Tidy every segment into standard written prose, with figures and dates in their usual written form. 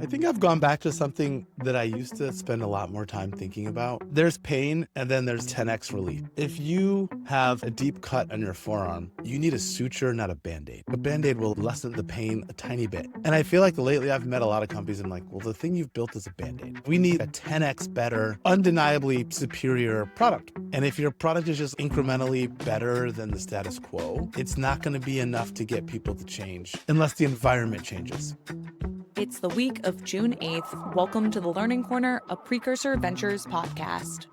I think I've gone back to something that I used to spend a lot more time thinking about. There's pain and then there's 10x relief. If you have a deep cut on your forearm, you need a suture, not a Band-Aid. A Band-Aid will lessen the pain a tiny bit. And I feel like lately I've met a lot of companies and I'm like, well, the thing you've built is a Band-Aid. We need a 10x better, undeniably superior product. And if your product is just incrementally better than the status quo, it's not going to be enough to get people to change unless the environment changes. It's the week of June 8th. Welcome to the Learning Corner, a Precursor Ventures podcast.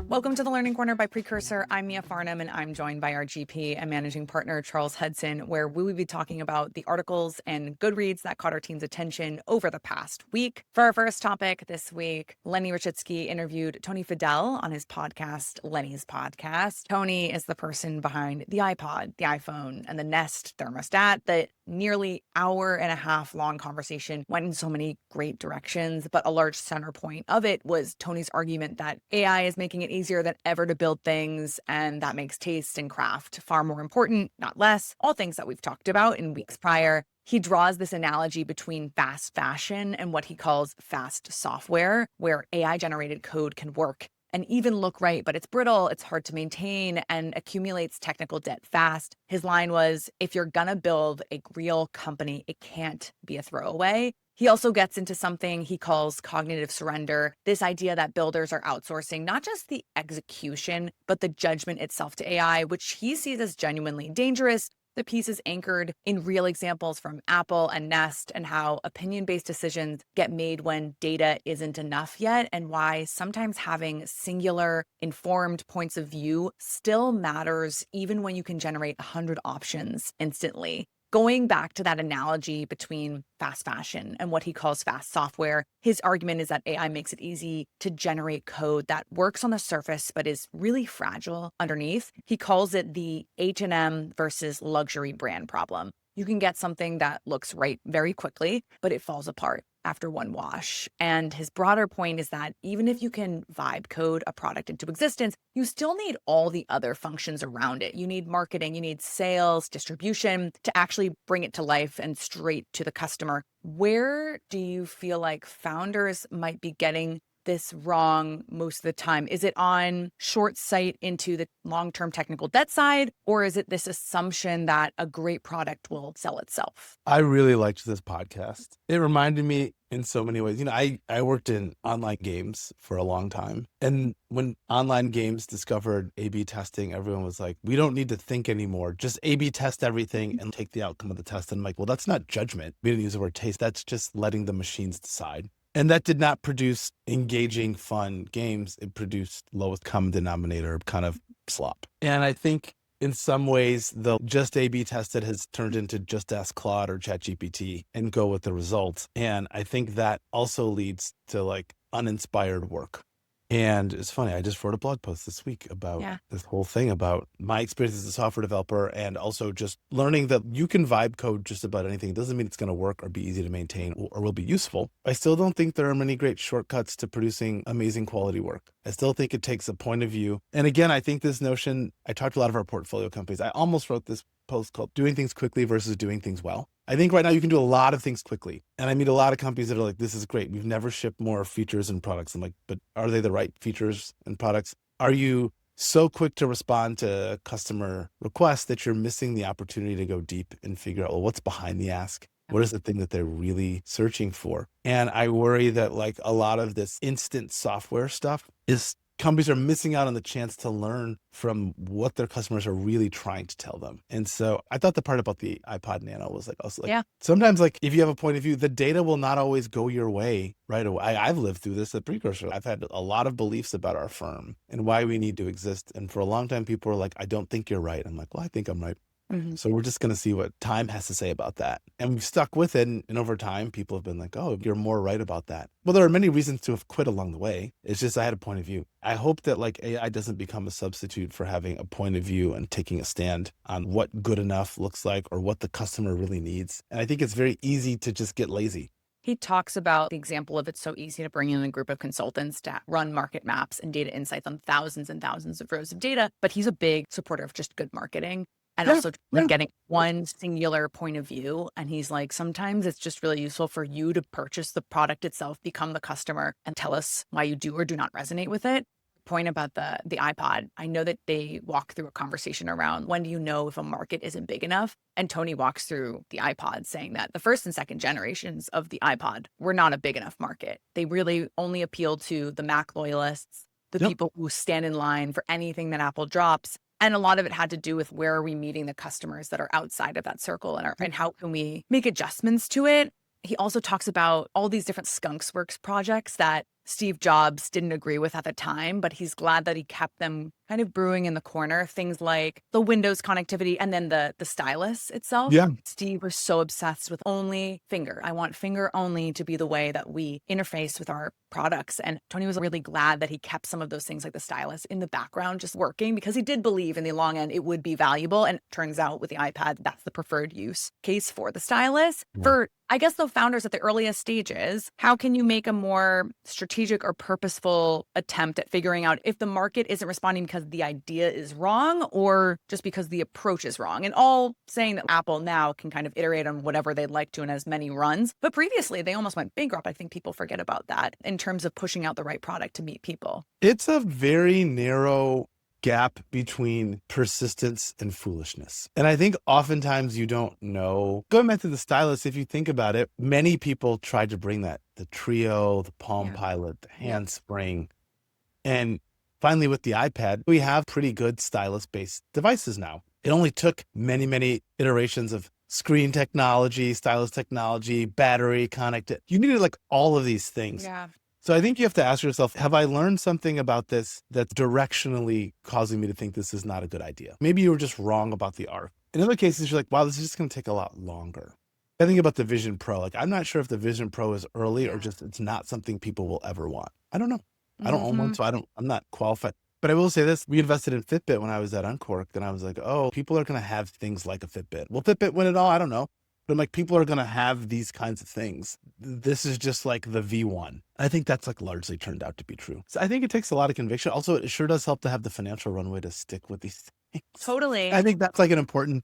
Welcome to the Learning Corner by Precursor. I'm Mia Farnham, and I'm joined by our GP and managing partner, Charles Hudson, where we will be talking about the articles and good reads that caught our team's attention over the past week. For our first topic this week, Lenny Rachitsky interviewed Tony Fadell on his podcast, Lenny's Podcast. Tony is the person behind the iPod, the iPhone, and the Nest thermostat. The nearly hour-and-a-half long conversation went in so many great directions, but a large center point of it was Tony's argument that AI is making it easier than ever to build things, and that makes taste and craft far more important, not less, all things that we've talked about in weeks prior. He draws this analogy between fast fashion and what he calls fast software, where AI-generated code can work and even look right, but it's brittle, it's hard to maintain, and accumulates technical debt fast. His line was, if you're gonna build a real company, it can't be a throwaway. He also gets into something he calls cognitive surrender, this idea that builders are outsourcing not just the execution, but the judgment itself to AI, which he sees as genuinely dangerous. The piece is anchored in real examples from Apple and Nest and how opinion-based decisions get made when data isn't enough yet, and why sometimes having singular, informed points of view still matters even when you can generate 100 options instantly. Going back to that analogy between fast fashion and what he calls fast software, his argument is that AI makes it easy to generate code that works on the surface but is really fragile underneath. He calls it the H&M versus luxury brand problem. You can get something that looks right very quickly, but it falls apart after one wash. And his broader point is that even if you can vibe code a product into existence, you still need all the other functions around it. You need marketing, you need sales, distribution to actually bring it to life and straight to the customer. Where do you feel like founders might be getting this wrong most of the time? Is it on short sight into the long-term technical debt side, or is it this assumption that a great product will sell itself? I really liked this podcast. It reminded me in so many ways. I worked in online games for a long time. And when online games discovered A/B testing, everyone was like, we don't need to think anymore. Just A/B test everything and take the outcome of the test. And I'm like, well, that's not judgment. We didn't use the word taste. That's just letting the machines decide. And that did not produce engaging, fun games. It produced lowest common denominator kind of slop. And I think in some ways, the just A/B tested has turned into just ask Claude or ChatGPT and go with the results. And I think that also leads to like uninspired work. And it's funny, I just wrote a blog post this week about this whole thing about my experience as a software developer, and also just learning that you can vibe code just about anything. It doesn't mean it's going to work or be easy to maintain or will be useful. I still don't think there are many great shortcuts to producing amazing quality work. I still think it takes a point of view. And again, I think this notion, I talked to a lot of our portfolio companies. I almost wrote this post called doing things quickly versus doing things well. I think right now you can do a lot of things quickly. And I meet a lot of companies that are like, this is great. We've never shipped more features and products. I'm like, but are they the right features and products? Are you so quick to respond to customer requests that you're missing the opportunity to go deep and figure out, well, what's behind the ask? What is the thing that they're really searching for? And I worry that like a lot of this instant software stuff is companies are missing out on the chance to learn from what their customers are really trying to tell them. And so I thought the part about the iPod Nano was like, also like, sometimes like if you have a point of view, the data will not always go your way right away. I've lived through this at Precursor. I've had a lot of beliefs about our firm and why we need to exist. And for a long time, people were like, I don't think you're right. I'm like, well, I think I'm right. So we're just going to see what time has to say about that. And we've stuck with it. And over time, people have been like, oh, you're more right about that. Well, there are many reasons to have quit along the way. It's just I had a point of view. I hope that like AI doesn't become a substitute for having a point of view and taking a stand on what good enough looks like or what the customer really needs. And I think it's very easy to just get lazy. He talks about the example of it's so easy to bring in a group of consultants to run market maps and data insights on thousands and thousands of rows of data, but he's a big supporter of just good marketing. and Yeah, also yeah. getting one singular point of view. And he's like, sometimes it's just really useful for you to purchase the product itself, become the customer, and tell us why you do or do not resonate with it. Point about the iPod. I know that they walk through a conversation around when do you know if a market isn't big enough? And Tony walks through the iPod saying that the first and second generations of the iPod were not a big enough market. They really only appeal to the Mac loyalists, the Yep. people who stand in line for anything that Apple drops. And a lot of it had to do with where are we meeting the customers that are outside of that circle and how can we make adjustments to it. He also talks about all these different Skunksworks projects that Steve Jobs didn't agree with at the time, but he's glad that he kept them kind of brewing in the corner. Things like the Windows connectivity and then the stylus itself. Yeah. Steve was so obsessed with only finger. I want finger only to be the way that we interface with our products. And Tony was really glad that he kept some of those things like the stylus in the background just working because he did believe in the long end it would be valuable. And it turns out with the iPad, that's the preferred use case for the stylus. Yeah. For, I guess, the founders at the earliest stages, how can you make a more strategic or purposeful attempt at figuring out if the market isn't responding because the idea is wrong or just because the approach is wrong? And all saying that Apple now can kind of iterate on whatever they'd like to in as many runs. But previously, they almost went bankrupt. I think people forget about that in terms of pushing out the right product to meet people. It's a very narrow gap between persistence and foolishness. And I think oftentimes you don't know. Going back to the stylus, if you think about it, many people tried to bring that, the Trio, the Palm Pilot, the Handspring. And finally with the iPad, we have pretty good stylus-based devices now. It only took many, many iterations of screen technology, stylus technology, battery connectivity. You needed like all of these things. Yeah. So I think you have to ask yourself, have I learned something about this that's directionally causing me to think this is not a good idea? Maybe you were just wrong about the art. In other cases, you're like, wow, this is just going to take a lot longer. I think about the Vision Pro. Like, I'm not sure if the Vision Pro is early or just it's not something people will ever want. I don't know. I don't own one, so I'm not qualified. But I will say this, we invested in Fitbit when I was at Uncorked, and I was like, oh, people are going to have things like a Fitbit. Will Fitbit win it all? I don't know. But I'm like, people are going to have these kinds of things. This is just like the V1. I think that's like largely turned out to be true. So I think it takes a lot of conviction. Also, it sure does help to have the financial runway to stick with these things. Totally. I think that's like an important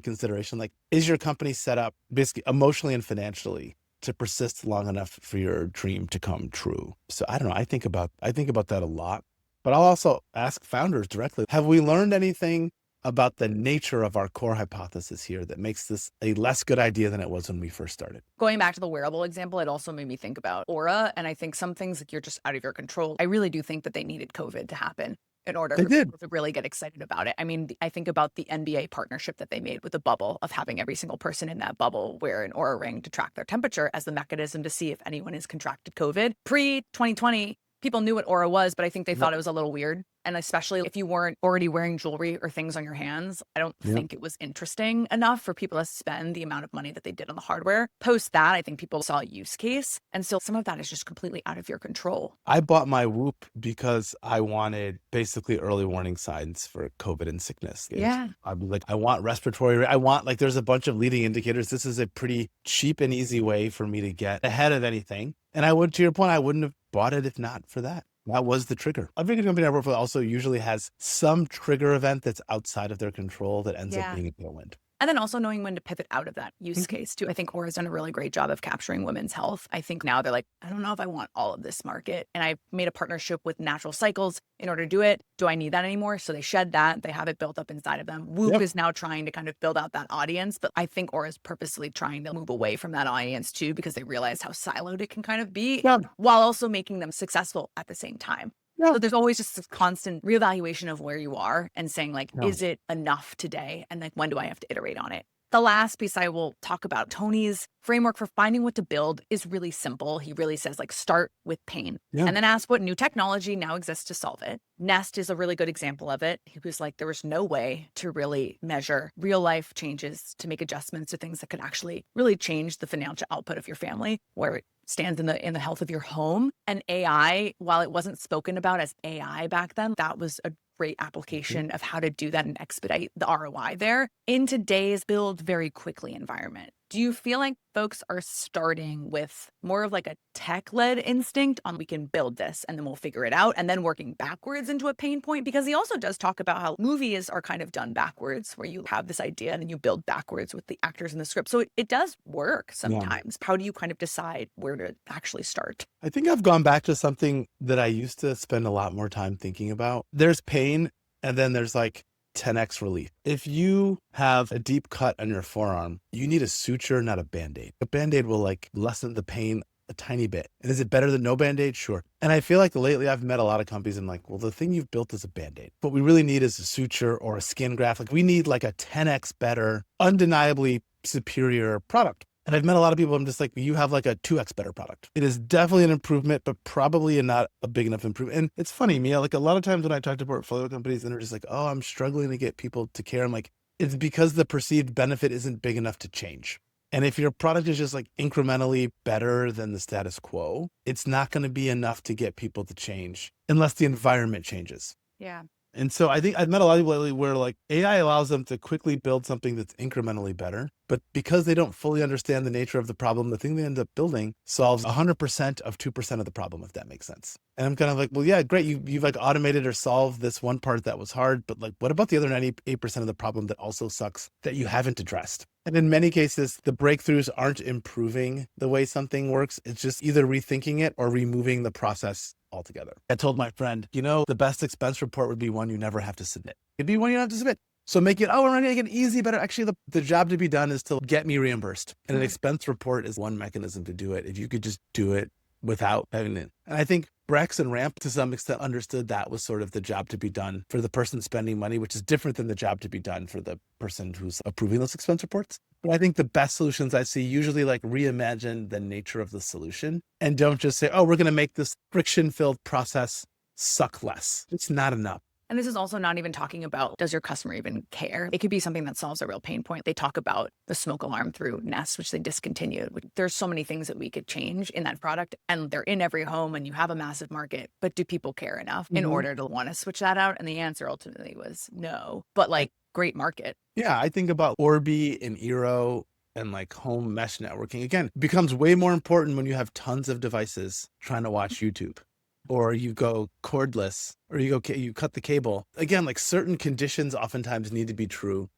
consideration. Like, is your company set up basically emotionally and financially to persist long enough for your dream to come true? So I don't know. I think about that a lot, but I'll also ask founders directly, have we learned anything about the nature of our core hypothesis here that makes this a less good idea than it was when we first started? Going back to the wearable example, it also made me think about Aura. And I think some things like you're just out of your control. I really do think that they needed COVID to happen in order for people to really get excited about it. I mean, I think about the NBA partnership that they made with the bubble of having every single person in that bubble wear an Aura ring to track their temperature as the mechanism to see if anyone has contracted COVID. Pre-2020, people knew what Aura was, but I think they thought it was a little weird. And especially if you weren't already wearing jewelry or things on your hands, I don't think it was interesting enough for people to spend the amount of money that they did on the hardware. Post that, I think people saw a use case. And so some of that is just completely out of your control. I bought my Whoop because I wanted basically early warning signs for COVID and sickness. Yeah. I'm like, I want respiratory. I want, like, there's a bunch of leading indicators. This is a pretty cheap and easy way for me to get ahead of anything. And I would, to your point, I wouldn't have bought it if not for that. That was the trigger. Every company I work for also usually has some trigger event that's outside of their control that ends up being a tailwind. And then also knowing when to pivot out of that use case too. I think Aura's done a really great job of capturing women's health. I think now they're like, I don't know if I want all of this market. And I made a partnership with Natural Cycles in order to do it. Do I need that anymore? So they shed that. They have it built up inside of them. Whoop is now trying to kind of build out that audience. But I think Aura's purposely trying to move away from that audience too, because they realized how siloed it can kind of be while also making them successful at the same time. So there's always just this constant reevaluation of where you are and saying like, is it enough today? And like, when do I have to iterate on it? The last piece I will talk about, Tony's framework for finding what to build is really simple. He really says like, start with pain and then ask what new technology now exists to solve it. Nest is a really good example of it. He was like, there was no way to really measure real life changes to make adjustments to things that could actually really change the financial output of your family, where it stands in the health of your home. And AI, while it wasn't spoken about as AI back then, that was a great application of how to do that and expedite the ROI there in today's build very quickly environment. Do you feel like folks are starting with more of like a tech-led instinct on we can build this and then we'll figure it out, and then working backwards into a pain point? Because he also does talk about how movies are kind of done backwards, where you have this idea and then you build backwards with the actors in the script. So it does work Yeah. sometimes. How do you kind of decide where to actually start? I think I've gone back to something that I used to spend a lot more time thinking about. There's pain, and then there's like 10x relief. If you have a deep cut on your forearm, you need a suture, not a Band-Aid. A Band-Aid will like lessen the pain a tiny bit. And is it better than no Band-Aid? Sure. And I feel like lately I've met a lot of companies and like, well, the thing you've built is a Band-Aid. What we really need is a suture or a skin graft. Like we need like a 10x better, undeniably superior product. And I've met a lot of people, I'm just like, you have like a 2x better product. It is definitely an improvement, but probably not a big enough improvement. And it's funny, Mia, like a lot of times when I talk to portfolio companies and they're just like, oh, I'm struggling to get people to care. I'm like, it's because the perceived benefit isn't big enough to change. And if your product is just like incrementally better than the status quo, it's not going to be enough to get people to change unless the environment changes. Yeah. And so I think I've met a lot of people lately where like AI allows them to quickly build something that's incrementally better, but because they don't fully understand the nature of the problem, the thing they end up building solves 100% of 2% of the problem, if that makes sense. And I'm kind of like, well, yeah, great. You've like automated or solved this one part that was hard, but like, what about the other 98% of the problem that also sucks that you haven't addressed? And in many cases, the breakthroughs aren't improving the way something works. It's just either rethinking it or removing the process altogether. I told my friend, the best expense report would be one you never have to submit. It'd be one you don't have to submit. So make it, we're going to make it easy, better. Actually, the job to be done is to get me reimbursed. And an expense report is one mechanism to do it. If you could just do it without having it. And I think Brex and Ramp to some extent understood that was sort of the job to be done for the person spending money, which is different than the job to be done for the person who's approving those expense reports. But I think the best solutions I see usually like reimagine the nature of the solution and don't just say, oh, we're going to make this friction-filled process suck less. It's not enough. And this is also not even talking about, does your customer even care? It could be something that solves a real pain point. They talk about the smoke alarm through Nest, which they discontinued. There's so many things that we could change in that product, and they're in every home and you have a massive market, but do people care enough in order to want to switch that out? And the answer ultimately was no, but like great market. Yeah, I think about Orbi and Eero and like home mesh networking. Again, it becomes way more important when you have tons of devices trying to watch YouTube. Or you go cordless, or you cut the cable. Again, like certain conditions oftentimes need to be true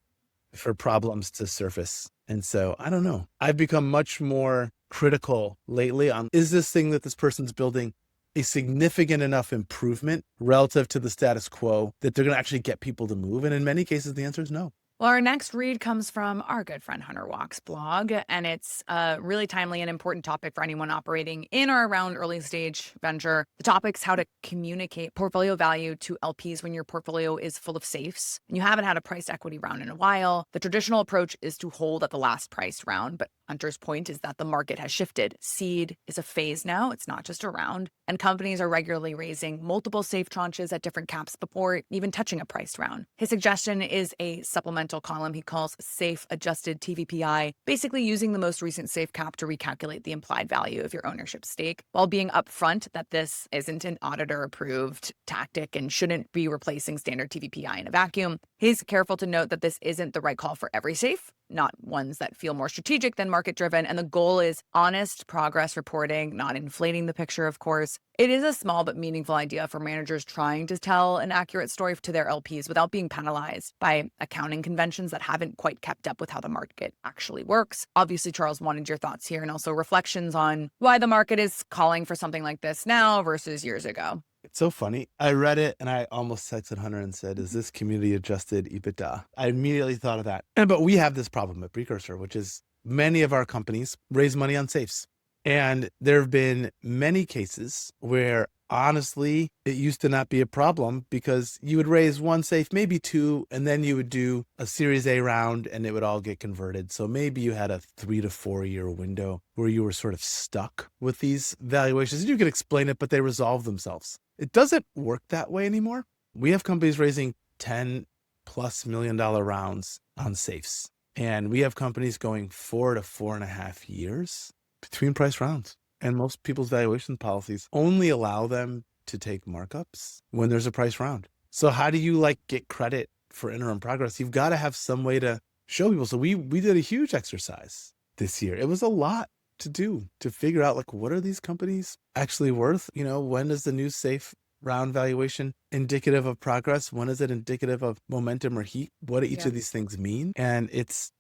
for problems to surface. And so I don't know. I've become much more critical lately on, is this thing that this person's building a significant enough improvement relative to the status quo that they're going to actually get people to move? And in many cases, the answer is no. Well, our next read comes from our good friend Hunter Walk's blog, and it's a really timely and important topic for anyone operating in or around early stage venture. The topic's how to communicate portfolio value to LPs when your portfolio is full of safes and you haven't had a price equity round in a while. The traditional approach is to hold at the last price round, but Hunter's point is that the market has shifted. Seed is a phase now. It's not just a round. And companies are regularly raising multiple safe tranches at different caps before even touching a price round. His suggestion is a supplemental column he calls Safe Adjusted TVPI, basically using the most recent safe cap to recalculate the implied value of your ownership stake, while being upfront that this isn't an auditor-approved tactic and shouldn't be replacing standard TVPI in a vacuum. He's careful to note that this isn't the right call for every safe, not ones that feel more strategic than market-driven, and the goal is honest progress reporting, not inflating the picture, of course. It is a small but meaningful idea for managers trying to tell an accurate story to their LPs without being penalized by accounting conventions that haven't quite kept up with how the market actually works. Obviously, Charles wanted your thoughts here and also reflections on why the market is calling for something like this now versus years ago. It's so funny. I read it and I almost texted Hunter and said, is this community adjusted EBITDA? I immediately thought of that. But we have this problem at Precursor, which is many of our companies raise money on safes. And there have been many cases where honestly, it used to not be a problem because you would raise one safe, maybe two, and then you would do a Series A round and it would all get converted. So maybe you had a 3 to 4 year window where you were sort of stuck with these valuations. You could explain it, but they resolve themselves. It doesn't work that way anymore. We have companies raising $10+ million rounds on safes. And we have companies going 4 to 4.5 years between price rounds. And most people's valuation policies only allow them to take markups when there's a price round. So how do you get credit for interim progress? You've got to have some way to show people. So we did a huge exercise this year. It was a lot to do to figure out like, what are these companies actually worth? When is the new safe round valuation indicative of progress? When is it indicative of momentum or heat? What do each Yeah. of these things mean? And it's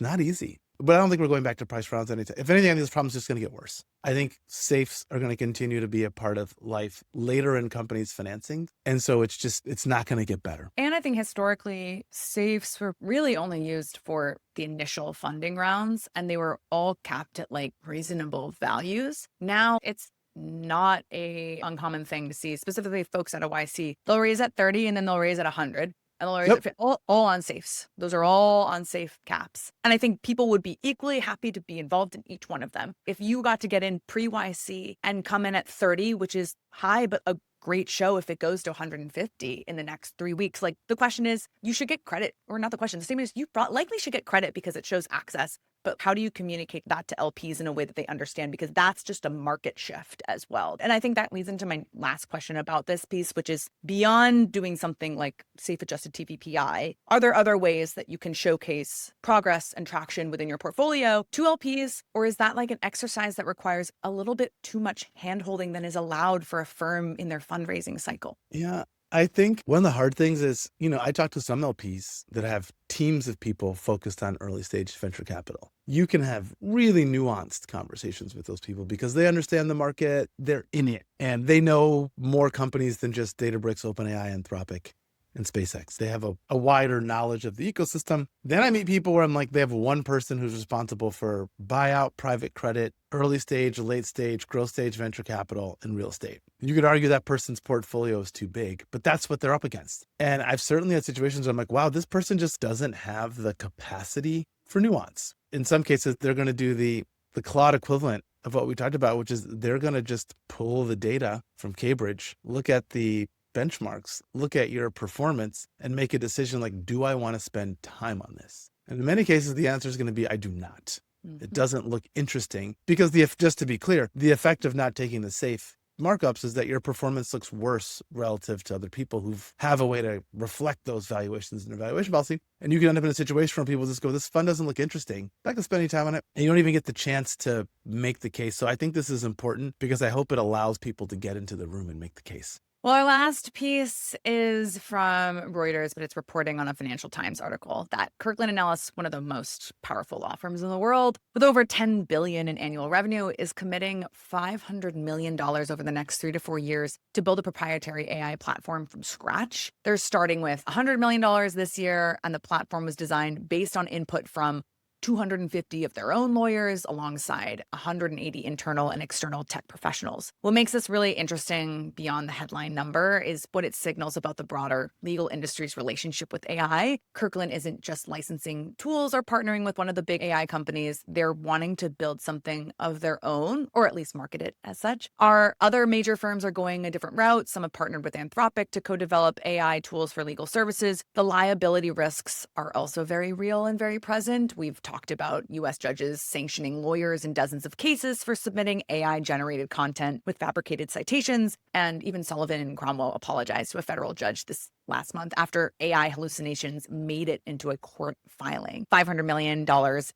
not easy. But I don't think we're going back to price rounds anytime. If anything, I think this problem is just going to get worse. I think safes are going to continue to be a part of life later in companies' financing. And so it's not going to get better. And I think historically, safes were really only used for the initial funding rounds, and they were all capped at like reasonable values. Now it's not a uncommon thing to see, specifically folks at a YC. They'll raise at 30 and then they'll raise at 100. And they'll raise it all on safes. Those are all on safe caps. And I think people would be equally happy to be involved in each one of them. If you got to get in pre-YC and come in at 30, which is high, but a great show if it goes to 150 in the next 3 weeks. Like the question is, you should get credit, or not the question. The statement is you likely should get credit because it shows access. But how do you communicate that to LPs in a way that they understand? Because that's just a market shift as well. And I think that leads into my last question about this piece, which is beyond doing something like safe adjusted TVPI, are there other ways that you can showcase progress and traction within your portfolio to LPs? Or is that like an exercise that requires a little bit too much handholding than is allowed for a firm in their fundraising cycle? Yeah. I think one of the hard things is, I talk to some LPs that have teams of people focused on early stage venture capital. You can have really nuanced conversations with those people because they understand the market, they're in it, and they know more companies than just Databricks, OpenAI, Anthropic, and SpaceX. They have a wider knowledge of the ecosystem. Then I meet people where I'm like, they have one person who's responsible for buyout, private credit, early stage, late stage, growth stage venture capital, and real estate. You could argue that person's portfolio is too big, but that's what they're up against. And I've certainly had situations where I'm like, wow, this person just doesn't have the capacity for nuance. In some cases, they're going to do the Claude equivalent of what we talked about, which is they're going to just pull the data from Cambridge, look at the benchmarks, look at your performance, and make a decision like, do I want to spend time on this? And in many cases, the answer is going to be, I do not. It doesn't look interesting because just to be clear, the effect of not taking the safe markups is that your performance looks worse relative to other people who have a way to reflect those valuations in their valuation policy. And you can end up in a situation where people just go, this fund doesn't look interesting. I'm not going to spend any time on it. And you don't even get the chance to make the case. So I think this is important because I hope it allows people to get into the room and make the case. Well, our last piece is from Reuters, but it's reporting on a Financial Times article that Kirkland & Ellis, one of the most powerful law firms in the world, with over $10 billion in annual revenue, is committing $500 million over the next 3 to 4 years to build a proprietary AI platform from scratch. They're starting with $100 million this year, and the platform was designed based on input from 250 of their own lawyers alongside 180 internal and external tech professionals. What makes this really interesting beyond the headline number is what it signals about the broader legal industry's relationship with AI. Kirkland isn't just licensing tools or partnering with one of the big AI companies. They're wanting to build something of their own, or at least market it as such. Our other major firms are going a different route. Some have partnered with Anthropic to co-develop AI tools for legal services. The liability risks are also very real and very present. We've talked about U.S. judges sanctioning lawyers in dozens of cases for submitting AI-generated content with fabricated citations, and even Sullivan and Cromwell apologized to a federal judge this last month after AI hallucinations made it into a court filing. $500 million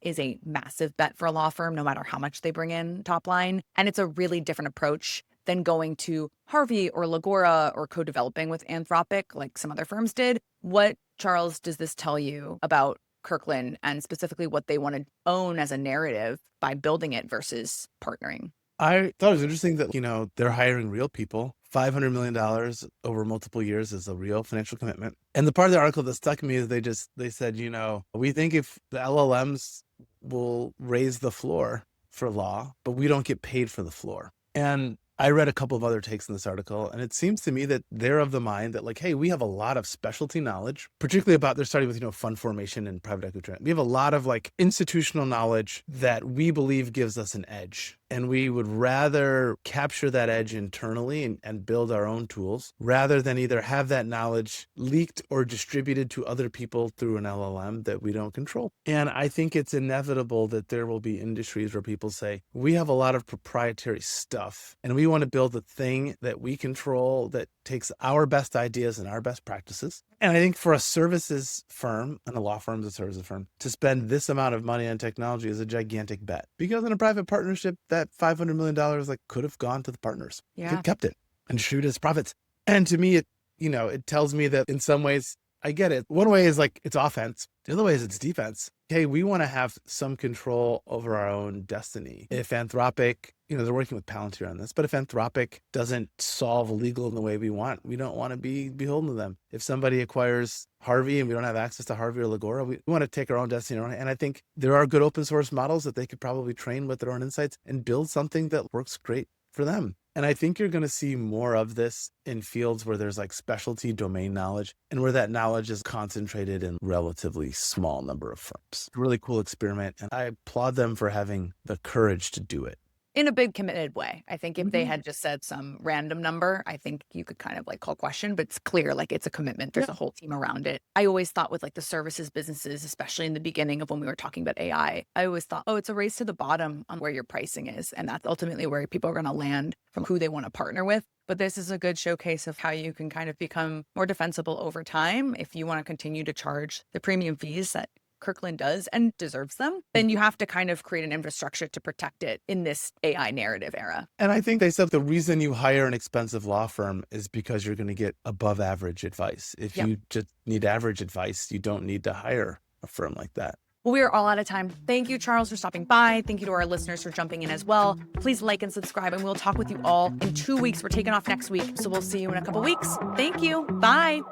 is a massive bet for a law firm, no matter how much they bring in top line, and it's a really different approach than going to Harvey or Legora or co-developing with Anthropic like some other firms did. What, Charles, does this tell you about Kirkland and specifically what they want to own as a narrative by building it versus partnering? I thought it was interesting that, they're hiring real people. $500 million over multiple years is a real financial commitment. And the part of the article that stuck me is they said, we think if the LLMs will raise the floor for law, but we don't get paid for the floor. And I read a couple of other takes in this article, and it seems to me that they're of the mind that like, hey, we have a lot of specialty knowledge, particularly about, they're starting with, fund formation and private equity. We have a lot of like institutional knowledge that we believe gives us an edge. And we would rather capture that edge internally and build our own tools rather than either have that knowledge leaked or distributed to other people through an LLM that we don't control. And I think it's inevitable that there will be industries where people say, we have a lot of proprietary stuff and we We want to build a thing that we control that takes our best ideas and our best practices. And I think for a services firm, and a law firm is a services firm, to spend this amount of money on technology is a gigantic bet. Because in a private partnership, that $500 million could have gone to the partners. Yeah. Could have kept it and shoot as profits. And to me, it tells me that in some ways, I get it. One way is it's offense. The other way is it's defense. Hey, we want to have some control over our own destiny. If Anthropic, they're working with Palantir on this, but if Anthropic doesn't solve legal in the way we don't want to be beholden to them. If somebody acquires Harvey and we don't have access to Harvey or Legora, we want to take our own destiny. And I think there are good open source models that they could probably train with their own insights and build something that works great for them. And I think you're going to see more of this in fields where there's specialty domain knowledge and where that knowledge is concentrated in relatively small number of firms. Really cool experiment. And I applaud them for having the courage to do it. In a big committed way. I think if they had just said some random number, I think you could kind of call question, but it's clear it's a commitment. There's a whole team around it. I always thought with the services businesses, especially in the beginning of when we were talking about AI, I always thought, it's a race to the bottom on where your pricing is. And that's ultimately where people are going to land from who they want to partner with. But this is a good showcase of how you can kind of become more defensible over time if you want to continue to charge the premium fees that Kirkland does and deserves them, then you have to kind of create an infrastructure to protect it in this AI narrative era. And I think they said the reason you hire an expensive law firm is because you're going to get above average advice. If you just need average advice, you don't need to hire a firm like that. Well, we are all out of time. Thank you, Charles, for stopping by. Thank you to our listeners for jumping in as well. Please like and subscribe, and we'll talk with you all in 2 weeks. We're taking off next week, so we'll see you in a couple weeks. Thank you. Bye.